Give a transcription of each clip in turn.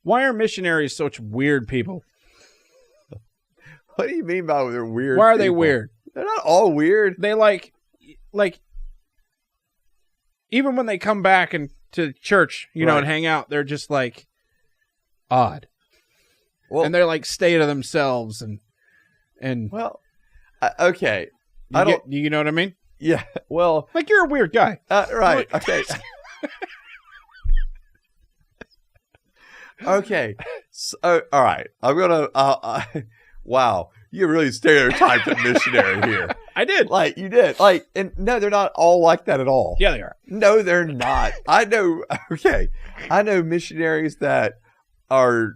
Why are missionaries such weird people? What do you mean by they're weird? Why are they people? weird? They're not all weird. They like even when they come back and to church, you know, and hang out, they're just like odd. Well, and they're like stay to themselves and well, okay. You know what I mean? Yeah. Well, like you're a weird guy. Right. Okay. Okay. So, all right. I'm going to, wow. You really stereotyped a missionary here. I did. Like, you did. Like, and no, they're not all like that at all. Yeah, they are. No, they're not. I know missionaries that are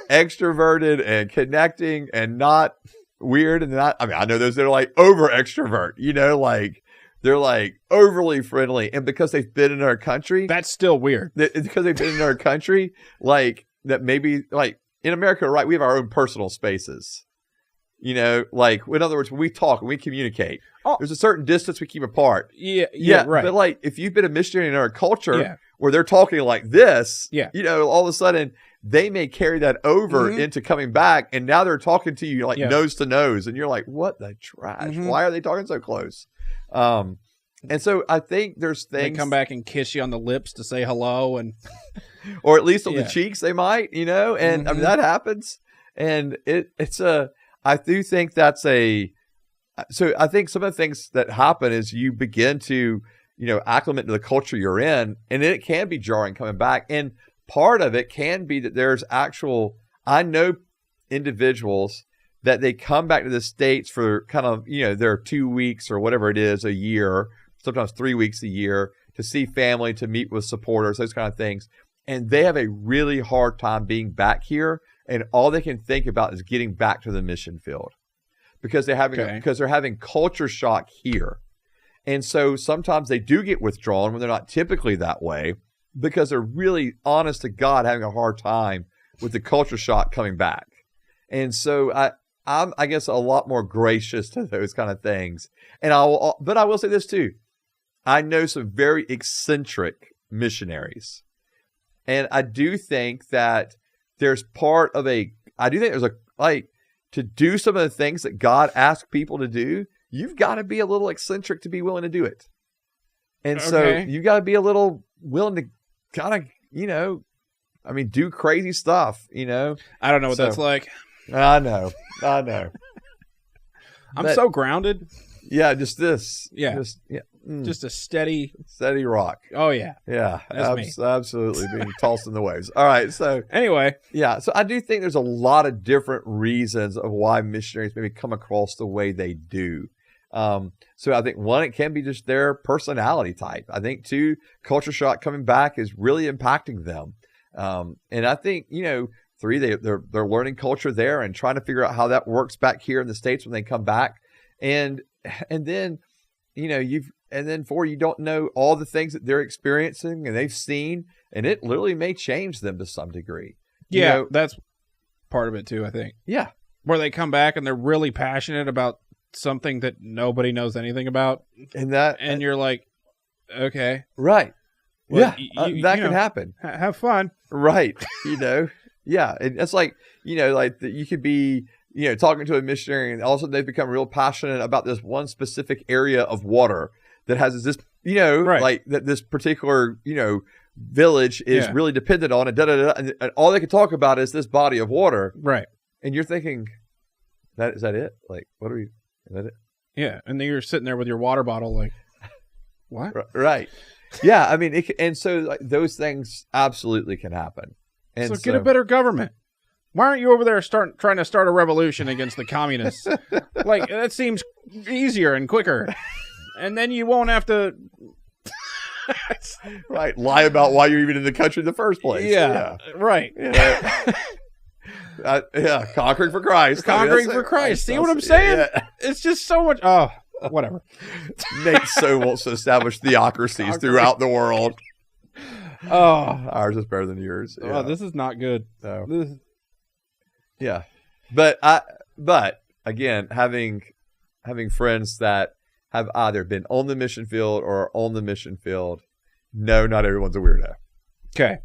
extroverted and connecting and not weird and not, I mean, I know those that are like over extrovert, you know, like they're like overly friendly. And because they've been in our country, that's still weird. Because they've been in our country, like that maybe like in America, right? We have our own personal spaces. You know, like in other words, when we talk and we communicate, there's a certain distance we keep apart. Yeah, right. But like, if you've been a missionary in our culture where they're talking like this, you know, all of a sudden they may carry that over into coming back, and now they're talking to you like nose to nose, and you're like, "What the trash? Why are they talking so close?" And so I think there's things they come back and kiss you on the lips to say hello, and or at least on the cheeks they might, you know, and I mean that happens, and it's a. I do think that's so I think some of the things that happen is you begin to, you know, acclimate to the culture you're in, and it can be jarring coming back. And part of it can be that there's I know individuals that they come back to the States for kind of, you know, their 2 weeks or whatever it is a year, sometimes 3 weeks a year to see family, to meet with supporters, those kind of things. And they have a really hard time being back here. And all they can think about is getting back to the mission field because they're having culture shock here. And so sometimes they do get withdrawn when they're not typically that way because they're really, honest to God, having a hard time with the culture shock coming back. And so I'm, I guess, a lot more gracious to those kind of things. And but I will say this too. I know some very eccentric missionaries. And I do think that there's to do some of the things that God asks people to do, you've got to be a little eccentric to be willing to do it. And so you got to be a little willing to kind of, you know, I mean, do crazy stuff, you know. I don't know what that's like. I know. I'm so grounded. Yeah, just this. Yeah. Just a steady rock. Oh, yeah. Yeah, that's me. Absolutely being tossed in the waves. All right, so. Anyway. Yeah, so I do think there's a lot of different reasons of why missionaries maybe come across the way they do. So I think, one, it can be just their personality type. I think, two, culture shock coming back is really impacting them. And I think, you know, three, they're learning culture there and trying to figure out how that works back here in the States when they come back. And then, you know, and then four, you don't know all the things that they're experiencing and they've seen, and it literally may change them to some degree. Yeah, you know, that's part of it too, I think. Yeah. Where they come back and they're really passionate about something that nobody knows anything about. And you're like, okay. Right. Well, yeah, that can happen. Have fun. Right. You know, yeah. And it's like, you know, like you could be, you know, talking to a missionary and all of a sudden they've become real passionate about this one specific area of water that has this, you know, like that this particular, you know, village is really dependent on it. And all they can talk about is this body of water. Right. And you're thinking, is that it? Like, is that it? Yeah. And then you're sitting there with your water bottle like, what? Right. Yeah. I mean, and so like, those things absolutely can happen. And so get a better government. Why aren't you over there trying to start a revolution against the communists? Like, that seems easier and quicker. And then you won't have to... Right. Lie about why you're even in the country in the first place. Yeah. Right. Yeah. Conquering for Christ. Conquering for Christ. See what I'm saying? Yeah. It's just so much... Oh, whatever. Nate so wants to establish theocracies throughout the world. Oh. Ours is better than yours. Yeah. Oh, this is not good. No. Yeah. But again, having friends that have either been on the mission field or on the mission field, no, not everyone's a weirdo. Okay.